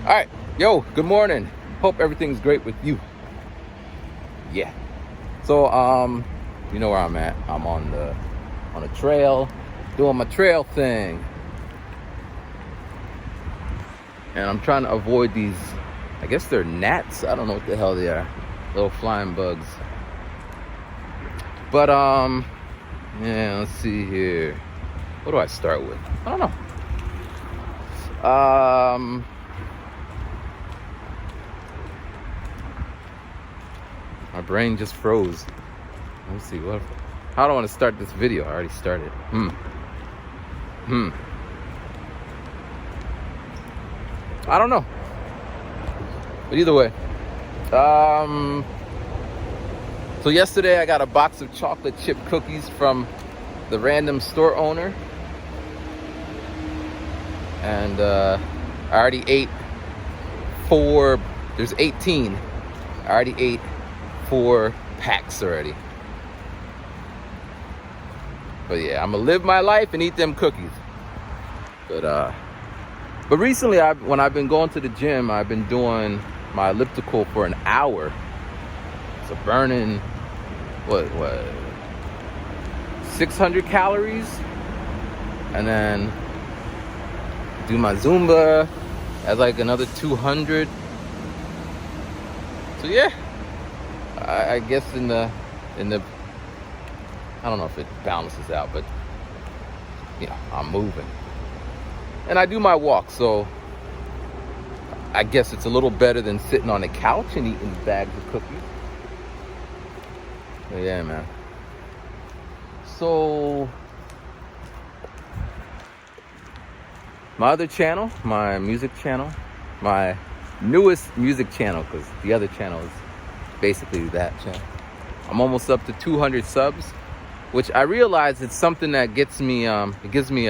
All right, yo, good morning. Hope everything's great with you. Yeah. So, you know where I'm at. I'm on a trail, doing my trail thing, and I'm trying to avoid these. I guess they're gnats. I don't know what the hell they are. Little flying bugs. But yeah. Let's see here. What do I start with? I don't know. My brain just froze. Let's see what. How do I want to start this video? I already started. I don't know. But either way, so yesterday I got a box of chocolate chip cookies from the random store owner, and I already ate 4. There's 18. I already ate 4 packs already. But yeah, I'm gonna live my life and eat them cookies. But recently, when I've been going to the gym, I've been doing my elliptical for an hour. So burning what 600 calories, and then do my Zumba as like another 200. So yeah, I guess in the I don't know if it balances out, but yeah, I'm moving. And I do my walk, so I guess it's a little better than sitting on the couch and eating bags of cookies. But yeah, man. So my other channel, my music channel, my newest music channel, because the other channel is basically that channel. I'm almost up to 200 subs, which I realize it's something that gets me, it gives me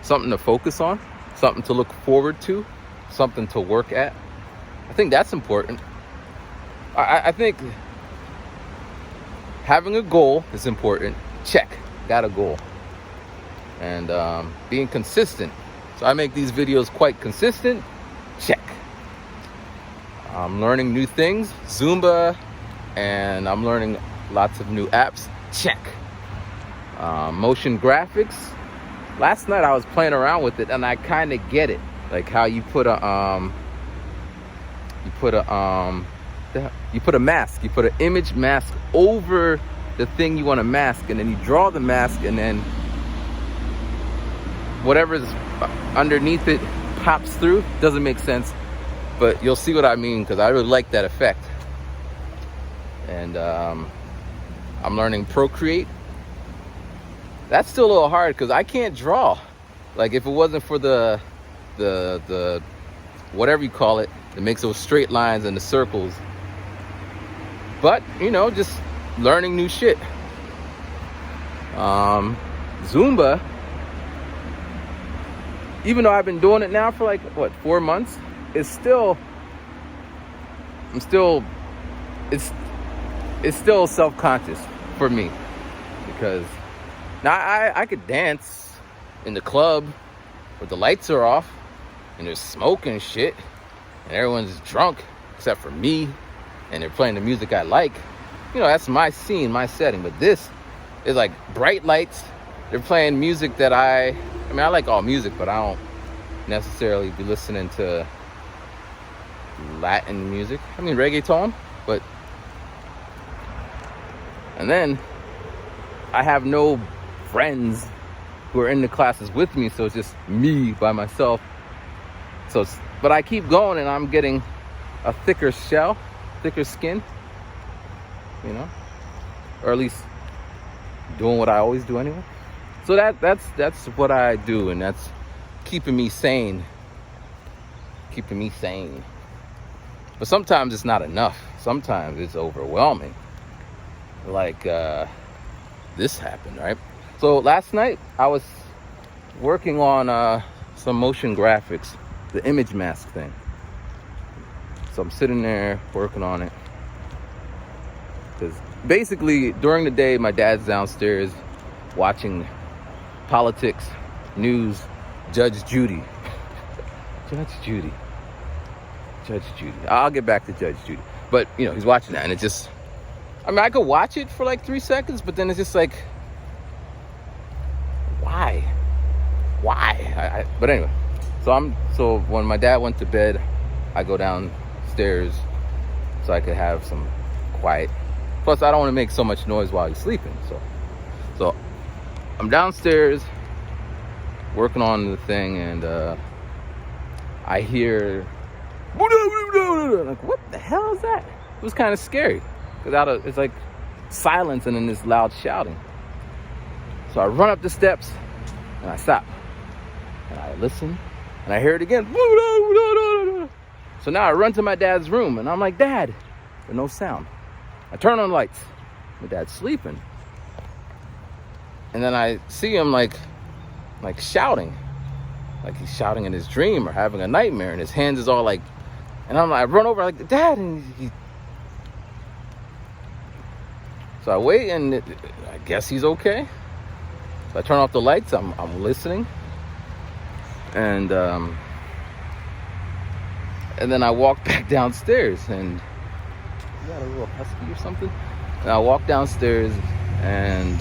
something to focus on, something to look forward to, something to work at. I think that's important. I think having a goal is important. Check, got a goal. And being consistent. So I make these videos quite consistent. Check. I'm learning new things, Zumba, and I'm learning lots of new apps. Check. Motion graphics. Last night I was playing around with it, and I kind of get it, like how you put a mask, you put an image mask over the thing you want to mask, and then you draw the mask, and then whatever's underneath it pops through. Doesn't make sense, but you'll see what I mean, because I really like that effect. And I'm learning Procreate. That's still a little hard because I can't draw. Like, if it wasn't for the whatever you call it that makes those straight lines and the circles. But you know, just learning new shit. Zumba, even though I've been doing it now for like 4 months, it's still self-conscious for me, because now I could dance in the club where the lights are off and there's smoke and shit and everyone's drunk except for me, and they're playing the music I like. You know, that's my scene, my setting. But this is like bright lights. They're playing music that I like all music, but I don't necessarily be listening to Latin music. I mean reggaeton, but and then I have no friends who are in the classes with me, so it's just me by myself. So but I keep going, and I'm getting a thicker shell, thicker skin, you know, or at least doing what I always do anyway. So that's what I do, and that's keeping me sane. But sometimes it's not enough. Sometimes it's overwhelming. Like this happened, right? So last night I was working on some motion graphics, the image mask thing. So I'm sitting there working on it, because basically during the day my dad's downstairs watching politics, news, Judge Judy. Judge Judy. Judge Judy. I'll get back to Judge Judy. But, he's watching that, and it just... I could watch it for like 3 seconds, but then it's just like... Why? But anyway. So when my dad went to bed, I go downstairs so I could have some quiet. Plus, I don't want to make so much noise while he's sleeping. So I'm downstairs working on the thing, and I hear... Like, what the hell is that? It was kind of scary. Because it's like silence and then this loud shouting. So I run up the steps and I stop. And I listen and I hear it again. So now I run to my dad's room and I'm like, Dad, but no sound. I turn on the lights. My dad's sleeping. And then I see him like shouting. Like he's shouting in his dream or having a nightmare, and his hands is all like, and I run over like, Dad, and so I wait, and I guess he's okay. So I turn off the lights. I'm listening, and then I walk back downstairs, and you got a little husky or something. And I walk downstairs, and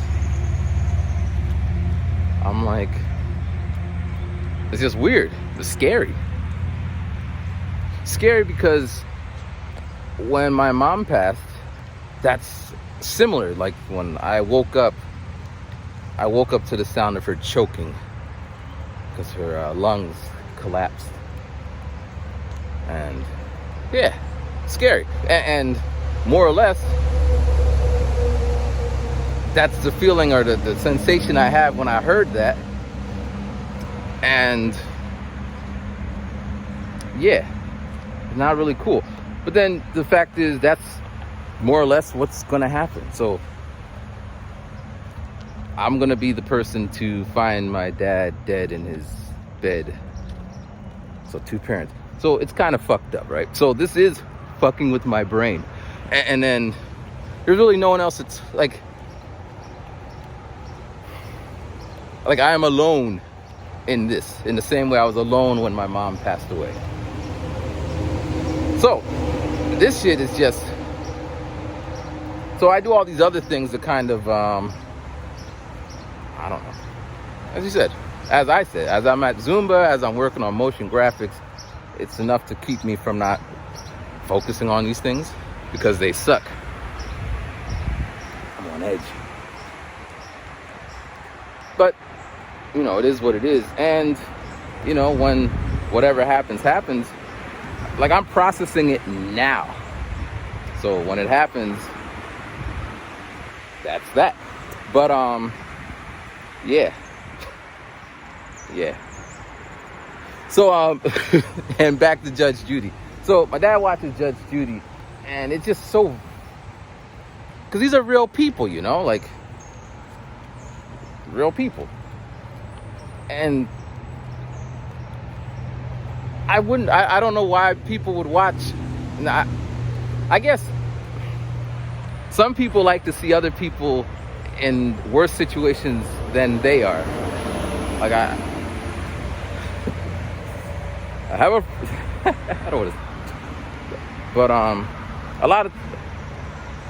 I'm like, it's just weird. It's scary. Scary because when my mom passed, that's similar. Like when I woke up to the sound of her choking because her lungs collapsed. And yeah, scary. And more or less, that's the feeling or the sensation I have when I heard that. And yeah, it's not really cool. But then the fact is, that's more or less what's gonna happen. So I'm gonna be the person to find my dad dead in his bed. So 2 parents. So it's kind of fucked up, right? So this is fucking with my brain. And then there's really no one else. It's like I am alone in this, in the same way I was alone when my mom passed away. So this shit is just, so I do all these other things to kind of I don't know, as I said, as I'm at Zumba, as I'm working on motion graphics, it's enough to keep me from not focusing on these things because they suck. I'm on edge. But it is what it is. And, when whatever happens, like I'm processing it now. So when it happens, that's that. But, yeah. So, and back to Judge Judy. So my dad watches Judge Judy, and it's just so, because these are real people, like real people. And I don't know why people would watch. I guess some people like to see other people in worse situations than they are. Like I have a, I don't know what it's, but a lot of,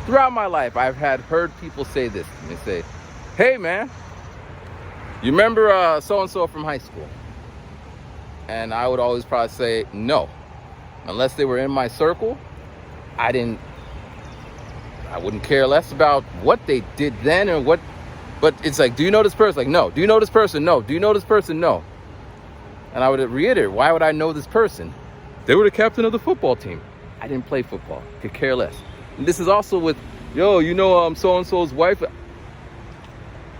throughout my life, I've heard people say this. They say, hey man, you remember so-and-so from high school? And I would always probably say no. Unless they were in my circle, I wouldn't care less about what they did then or what. But it's like, do you know this person? Like, no. Do you know this person? No. Do you know this person? No. And I would reiterate, why would I know this person? They were the captain of the football team. I didn't play football. Could care less. And this is also with, so-and-so's wife.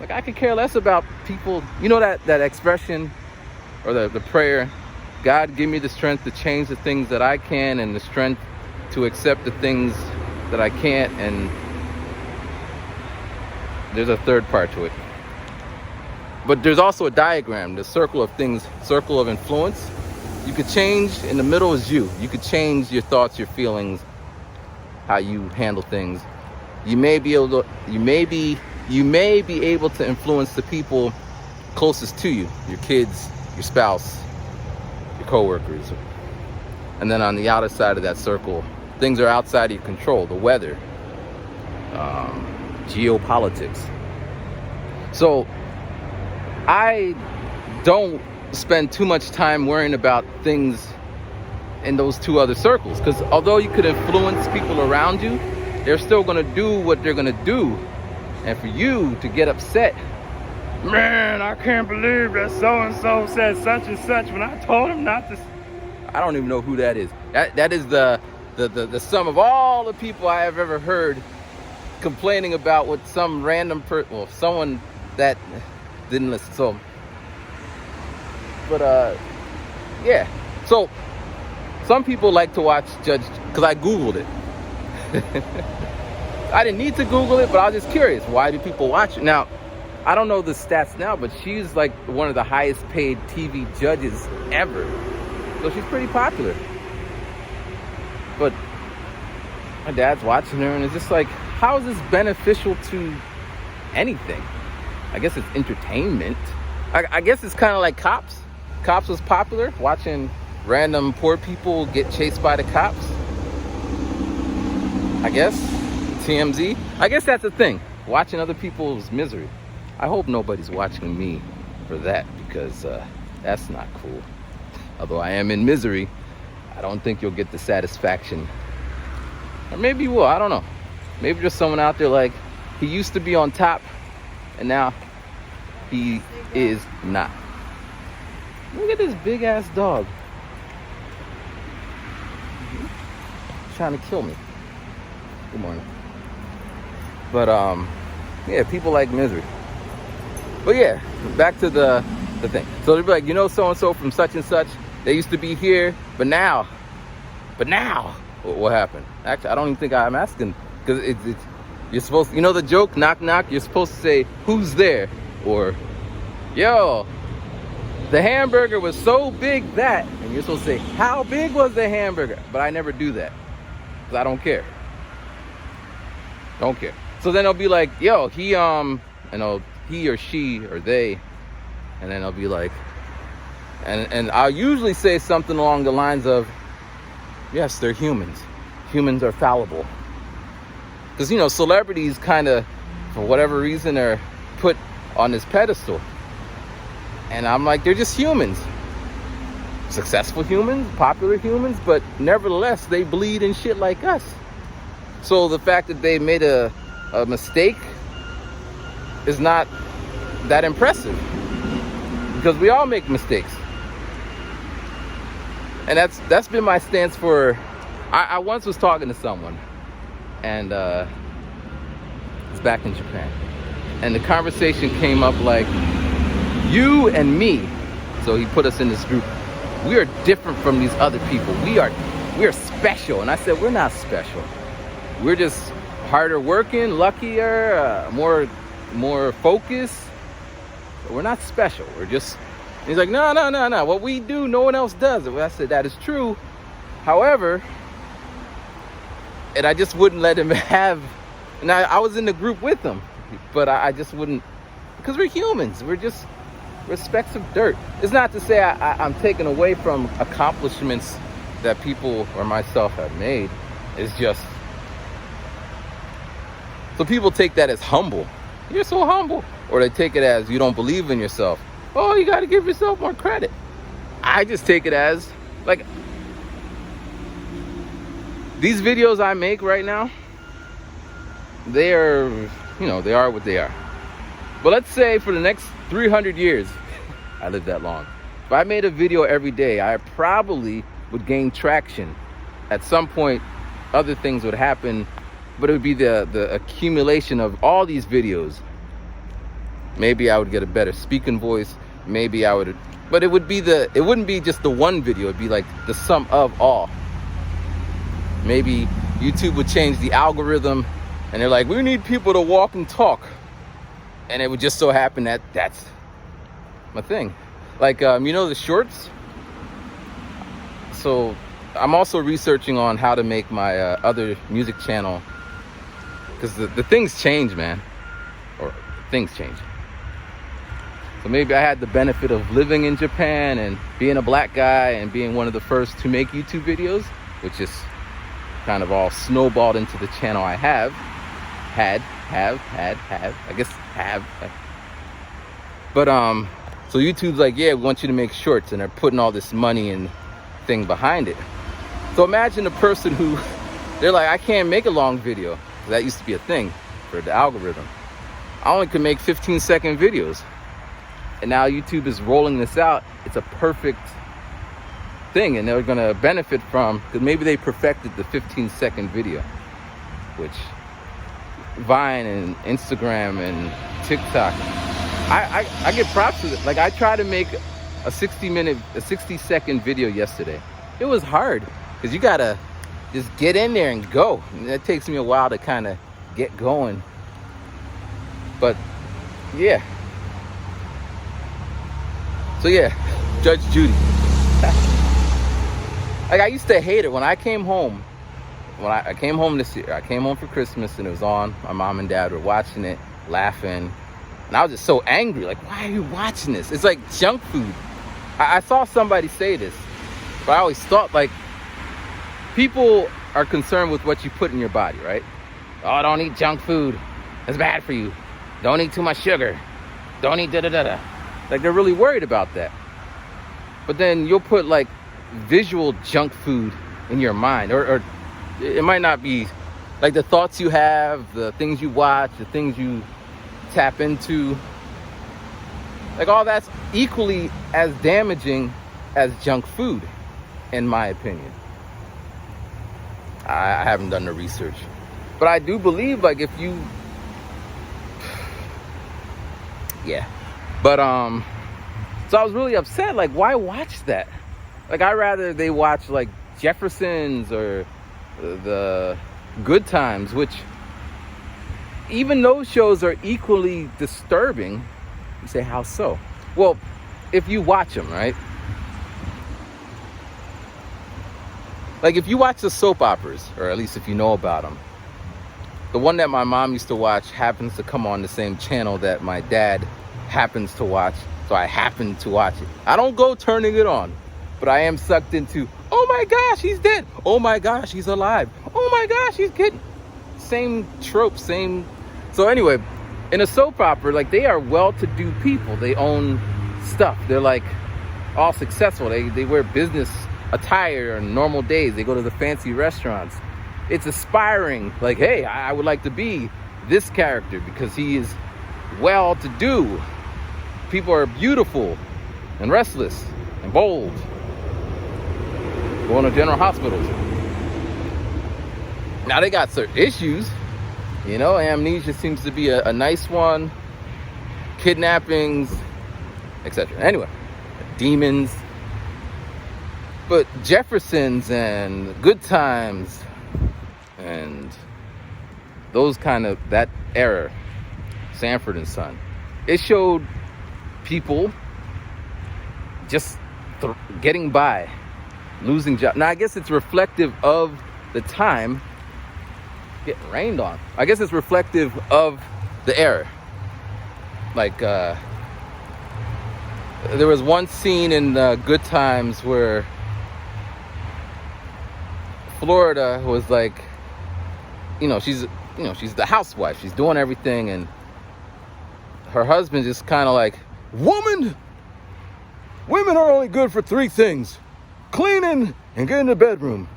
Like, I could care less about people. You know that expression or the prayer, God, give me the strength to change the things that I can and the strength to accept the things that I can't. And there's a third part to it. But there's also a diagram, the circle of things, circle of influence. You could change, in the middle is you. You could change your thoughts, your feelings, how you handle things. You may be able to influence the people closest to you, your kids, your spouse, your coworkers. And then on the outer side of that circle, things are outside of your control. The weather, geopolitics. So I don't spend too much time worrying about things in those two other circles, because although you could influence people around you, they're still going to do what they're going to do. And for you to get upset, man, I can't believe that so-and-so said such and such when I told him not to. I don't even know who that is. That is the sum of all the people I have ever heard complaining about what some random someone that didn't listen. So, but yeah. So some people like to watch Judge, because I Googled it. I didn't need to Google it, but I was just curious. Why do people watch it? Now, I don't know the stats now, but she's like one of the highest paid TV judges ever. So she's pretty popular. But my dad's watching her, and it's just like, how is this beneficial to anything? I guess it's entertainment. I guess it's kind of like Cops. Cops was popular, watching random poor people get chased by the cops. I guess. TMZ. I guess that's the thing. Watching other people's misery. I hope nobody's watching me for that, because that's not cool. Although I am in misery, I don't think you'll get the satisfaction. Or maybe you will, I don't know. Maybe there's someone out there like, he used to be on top, and now he is not. Look at this big ass dog. Trying to kill me. Good morning. But yeah, people like misery. But yeah, back to the thing. So they'll be like, you know, so-and-so from such and such, they used to be here, but now, what happened? Actually, I don't even think I'm asking, because it's you're supposed to, you know the joke, knock knock, you're supposed to say, who's there? Or, yo, the hamburger was so big that, and you're supposed to say, how big was the hamburger? But I never do that, because I don't care. Don't care. So then they'll be like, yo, he or she or they, and then I'll be like, and I'll usually say something along the lines of, yes, they're humans. Humans are fallible. Because, you know, celebrities kind of, for whatever reason, are put on this pedestal. And I'm like, they're just humans. Successful humans, popular humans, but nevertheless, they bleed and shit like us. So the fact that they made a mistake is not that impressive, because we all make mistakes. And that's been my stance for, I once was talking to someone, and it's back in Japan, and the conversation came up like, you and me, so he put us in this group, we are different from these other people, we are special. And I said, we're not special, we're just harder working, luckier, more focused. We're not special. We're just, he's like, no. What we do, no one else does. I said, that is true. However, and I just wouldn't let him have, and I was in the group with him, but I just wouldn't, because we're humans. We're specks of dirt. It's not to say I'm taking away from accomplishments that people or myself have made. It's just, so people take that as humble. You're so humble. Or they take it as you don't believe in yourself. Oh, you got to give yourself more credit. I just take it as, like, these videos I make right now, they are, you know, they are what they are. But let's say for the next 300 years, I lived that long. If I made a video every day, I probably would gain traction. At some point, other things would happen, but it would be the accumulation of all these videos. Maybe I would get a better speaking voice. Maybe I would, but it wouldn't be just the one video. It'd be like the sum of all. Maybe YouTube would change the algorithm, and they're like, we need people to walk and talk. And it would just so happen that that's my thing. Like, you know, the shorts. So I'm also researching on how to make my other music channel, because the things change, man. Or things change. So maybe I had the benefit of living in Japan and being a black guy and being one of the first to make YouTube videos, which is kind of all snowballed into the channel I have. But so YouTube's like, yeah, we want you to make shorts, and they're putting all this money and thing behind it. So imagine a person who, they're like, I can't make a long video. That used to be a thing for the algorithm. I only could make 15-second videos. And now YouTube is rolling this out. It's a perfect thing, and they're gonna benefit from, because maybe they perfected the 15-second video, which Vine and Instagram and TikTok, I get props to it. Like, I try to make a 60-second video yesterday. It was hard, because you gotta just get in there and go. And that takes me a while to kind of get going. But yeah. So yeah, Judge Judy. Like, I used to hate it when I came home. When I came home this year, I came home for Christmas and it was on. My mom and dad were watching it, laughing. And I was just so angry. Like, why are you watching this? It's like junk food. I saw somebody say this, but I always thought, like, people are concerned with what you put in your body, right? Oh, don't eat junk food. It's bad for you. Don't eat too much sugar. Don't eat da-da-da-da. Like, they're really worried about that. But then you'll put, like, visual junk food in your mind. Or it might not be, like, the thoughts you have, the things you watch, the things you tap into. Like, all that's equally as damaging as junk food, in my opinion. I haven't done the research. But I do believe, like, if you... Yeah. But, so I was really upset. Like, why watch that? Like, I'd rather they watch, like, Jeffersons or the Good Times, which even those shows are equally disturbing. You say, how so? Well, if you watch them, right? Like, if you watch the soap operas, or at least if you know about them, the one that my mom used to watch happens to come on the same channel that my dad happens to watch, so I happen to watch it. I don't go turning it on, but I am sucked into, oh my gosh, he's dead. Oh my gosh, he's alive. Oh my gosh, he's getting... Same trope, same... So anyway, in a soap opera, like, they are well-to-do people. They own stuff. They're, like, all successful. They wear business attire on normal days. They go to the fancy restaurants. It's aspiring. Like, hey, I would like to be this character because he is well-to-do. People are beautiful and restless and bold. Going to general hospitals. Now, they got certain issues. You know, amnesia seems to be a nice one. Kidnappings, etc. Anyway, demons. But Jeffersons and Good Times and those kind of, that era, Sanford and Son, it showed people just getting by, losing jobs. Now, I guess it's reflective of the time. Getting rained on. I guess it's reflective of the era. Like, there was one scene in Good Times where Florida was like, she's the housewife. She's doing everything, and her husband just kind of like, women are only good for 3 things: cleaning and getting in the bedroom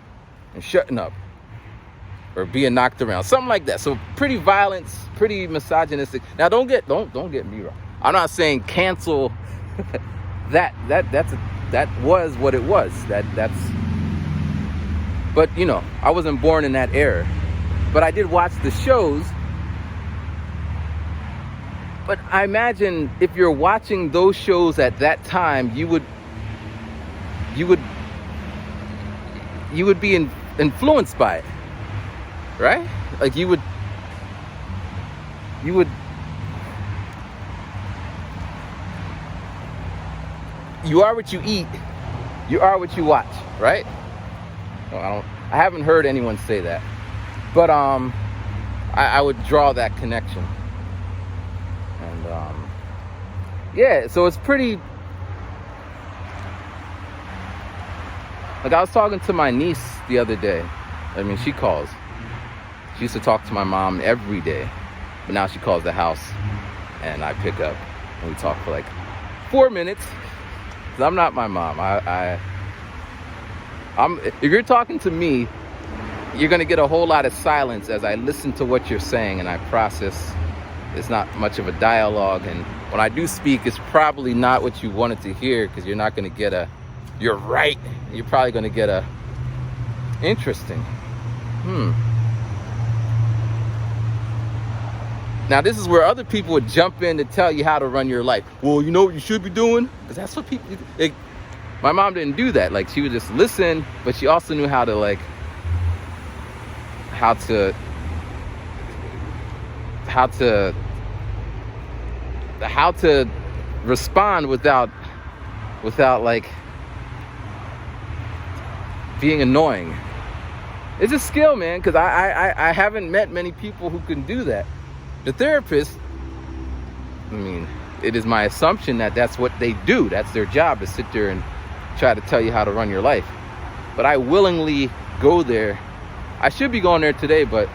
and shutting up. Or being knocked around, something like that. So pretty violent, pretty misogynistic. Now, don't get me wrong. I'm not saying cancel that was what it was. That's. But I wasn't born in that era. But I did watch the shows. But I imagine if you're watching those shows at that time, you would be influenced by it. Right? Like, you are what you eat, you are what you watch, right? Well, I haven't heard anyone say that, but I would draw that connection. And yeah, so it's pretty. Like, I was talking to my niece the other day. I mean, she calls. She used to talk to my mom every day, but now she calls the house, and I pick up, and we talk for like 4 minutes. Cause I'm not my mom. I'm. If you're talking to me, you're gonna get a whole lot of silence as I listen to what you're saying and I process. It's not much of a dialogue, and when I do speak, it's probably not what you wanted to hear, because you're not gonna get a, you're right. You're probably gonna get a, interesting. Now, this is where other people would jump in to tell you how to run your life. Well, you know what you should be doing? Because that's what people, my mom didn't do that. Like, she would just listen, but she also knew how to, like, how to respond without like being annoying. It's a skill, man, because I haven't met many people who can do that. The therapist, I mean, it is my assumption that that's what they do. That's their job, to sit there and try to tell you how to run your life. But I willingly go there. I should be going there today, but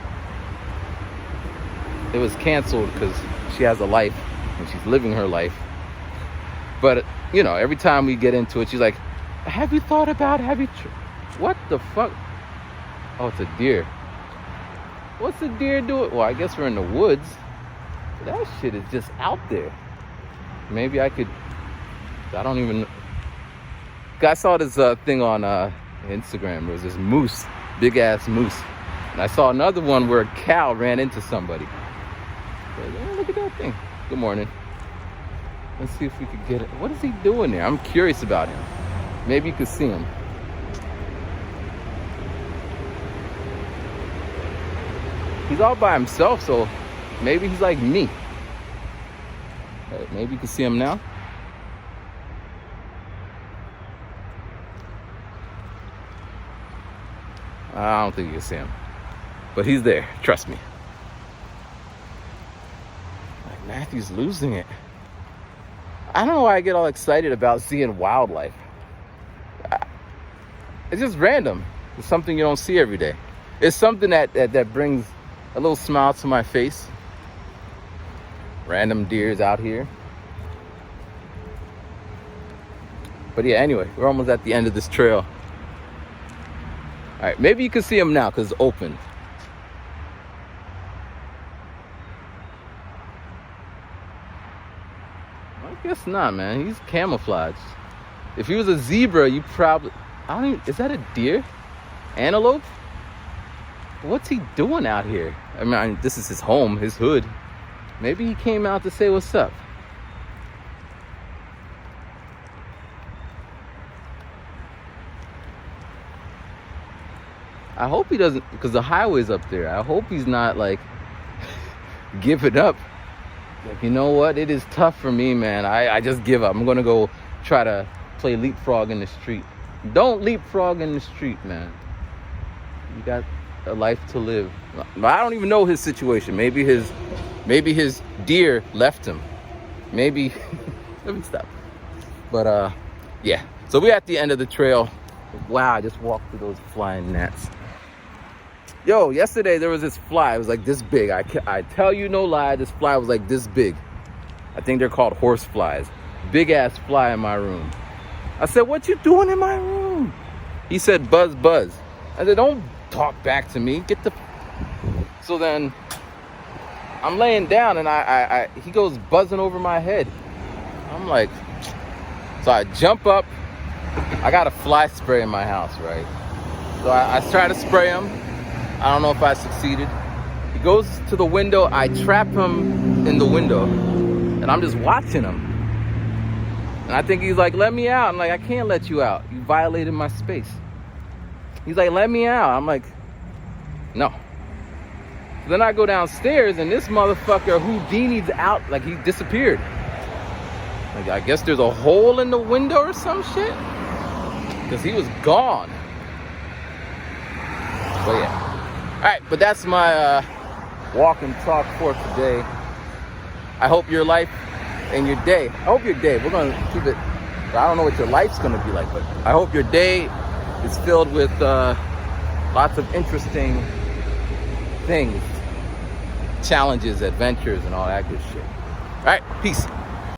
it was canceled because she has a life and she's living her life. But, you know, every time we get into it, she's like, have you thought about, what the fuck? Oh, it's a deer. What's the deer doing? Well, I guess we're in the woods. That shit is just out there. Maybe I could, I don't even know. I saw this thing on Instagram. There was this moose, big ass moose. And I saw another one where a cow ran into somebody. Like, oh, look at that thing. Good morning. Let's see if we could get it. What is he doing there? I'm curious about him. Maybe you could see him. He's all by himself, so maybe he's like me. Maybe you can see him now. I don't think you can see him, but he's there. Trust me. Like, Matthew's losing it. I don't know why I get all excited about seeing wildlife. It's just random. It's something you don't see every day. It's something that brings a little smile to my face. Random deers out here. But yeah, anyway, we're almost at the end of this trail. All right, maybe you can see him now because it's open. I guess not, man. He's camouflaged. If he was a zebra, you probably, I don't even, is that a deer? Antelope? What's he doing out here? I mean, this is his home, his hood. Maybe he came out to say what's up. I hope he doesn't, because the highway's up there. I hope he's not like giving up. Like, you know what? It is tough for me, man. I just give up. I'm gonna go try to play leapfrog in the street. Don't leapfrog in the street, man. You got a life to live. I don't even know his situation. Maybe his deer left him. Maybe let me stop. But yeah. So we're at the end of the trail. Wow, I just walked through those flying gnats. Yo, yesterday there was this fly. It was like this big. I tell you no lie, this fly was like this big. I think they're called horse flies. Big ass fly in my room. I said, what you doing in my room? He said, buzz, buzz. I said, don't talk back to me. Get the... So then I'm laying down and he goes buzzing over my head. I'm like, so I jump up. I got a fly spray in my house, right? So I try to spray him. I don't know if I succeeded. He goes to the window. I trap him in the window and I'm just watching him. And I think he's like, let me out. I'm like, I can't let you out. You violated my space. He's like, let me out. I'm like, no. So then I go downstairs and this motherfucker Houdini's out, like he disappeared. Like, I guess there's a hole in the window or some shit. Because he was gone. But yeah. All right, but that's my walk and talk for today. I hope your life in your day. I hope your day, we're going to keep it, I don't know what your life's going to be like, but I hope your day is filled with lots of interesting things, challenges, adventures, and all that good shit. All right, peace.